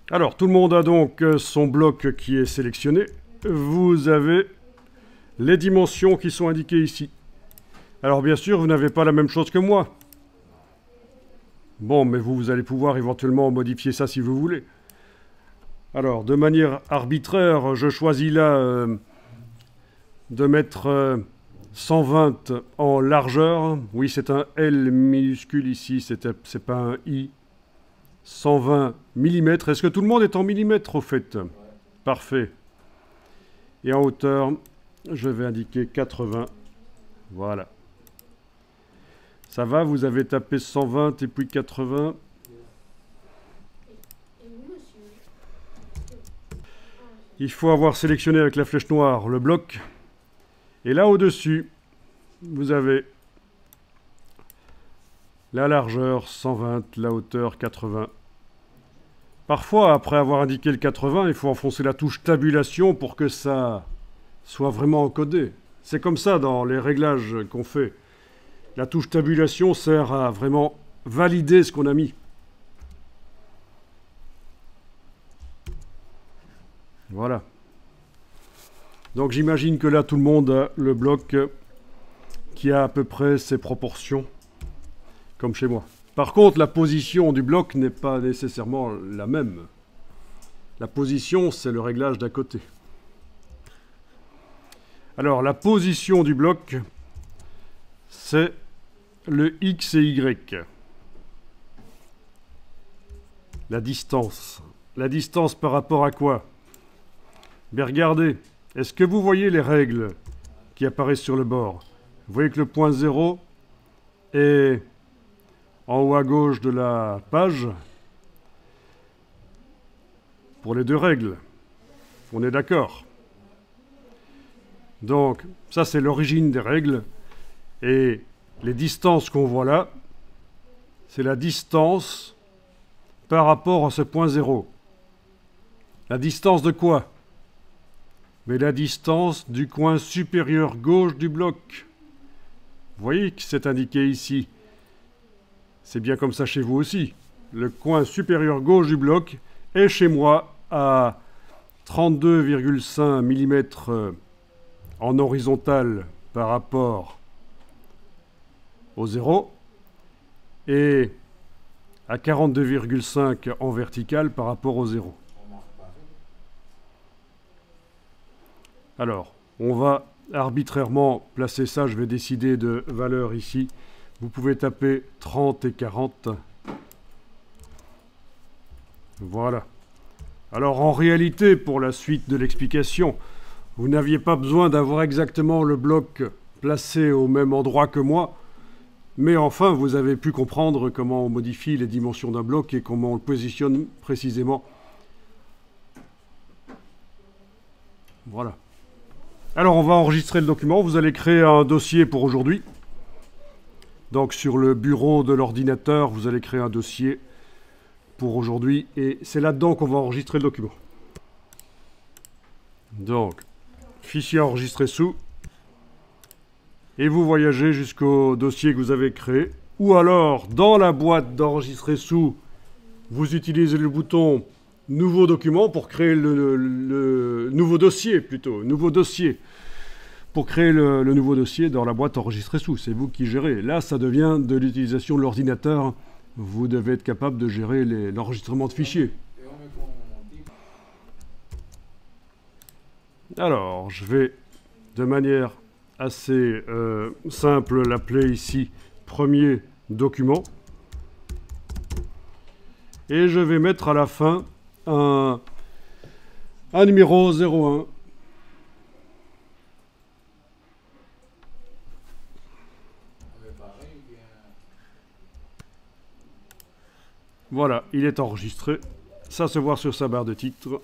Alors, tout le monde a donc son bloc qui est sélectionné. Vous avez les dimensions qui sont indiquées ici. Alors, bien sûr, vous n'avez pas la même chose que moi. Bon, mais vous allez pouvoir éventuellement modifier ça si vous voulez. Alors, de manière arbitraire, je choisis là de mettre 120 en largeur. Oui, c'est un L minuscule ici, c'est pas un I. 120 mm. Est-ce que tout le monde est en millimètres au fait? Ouais. Parfait. Et en hauteur, je vais indiquer 80. Voilà. Ça va, vous avez tapé 120 et puis 80. Il faut avoir sélectionné avec la flèche noire le bloc. Et là au-dessus, vous avez la largeur 120, la hauteur 80. Parfois, après avoir indiqué le 80, il faut enfoncer la touche tabulation pour que ça soit vraiment encodé. C'est comme ça dans les réglages qu'on fait. La touche tabulation sert à vraiment valider ce qu'on a mis. Voilà. Donc j'imagine que là, tout le monde a le bloc qui a à peu près ses proportions, comme chez moi. Par contre, la position du bloc n'est pas nécessairement la même. La position, c'est le réglage d'à côté. Alors, la position du bloc, c'est le X et Y. La distance. La distance par rapport à quoi? Mais regardez, est-ce que vous voyez les règles qui apparaissent sur le bord? Vous voyez que le point 0 est en haut à gauche de la page pour les deux règles. On est d'accord? Donc, ça c'est l'origine des règles. Et les distances qu'on voit là, c'est la distance par rapport à ce point 0. La distance de quoi? Mais la distance du coin supérieur gauche du bloc. Vous voyez que c'est indiqué ici. C'est bien comme ça chez vous aussi. Le coin supérieur gauche du bloc est chez moi à 32,5 mm en horizontal par rapport au 0 et à 42,5 en vertical par rapport au 0. Alors, on va arbitrairement placer ça. Je vais décider de valeur ici. Vous pouvez taper 30 et 40. Voilà. Alors, en réalité, pour la suite de l'explication, vous n'aviez pas besoin d'avoir exactement le bloc placé au même endroit que moi. Mais enfin, vous avez pu comprendre comment on modifie les dimensions d'un bloc et comment on le positionne précisément. Voilà. Alors, on va enregistrer le document. Vous allez créer un dossier pour aujourd'hui. Donc, sur le bureau de l'ordinateur, vous allez créer un dossier pour aujourd'hui. Et c'est là-dedans qu'on va enregistrer le document. Donc, fichier enregistré sous. Et vous voyagez jusqu'au dossier que vous avez créé. Ou alors, dans la boîte d'enregistrer sous, vous utilisez le bouton Nouveau document pour créer le nouveau dossier, plutôt. Nouveau dossier. Pour créer le nouveau dossier dans la boîte enregistrée sous. C'est vous qui gérez. Là, ça devient de l'utilisation de l'ordinateur. Vous devez être capable de gérer l'enregistrement de fichiers. Alors, je vais de manière assez simple l'appeler ici premier document. Et je vais mettre à la fin un numéro 01. Voilà, il est enregistré. Ça se voit sur sa barre de titre.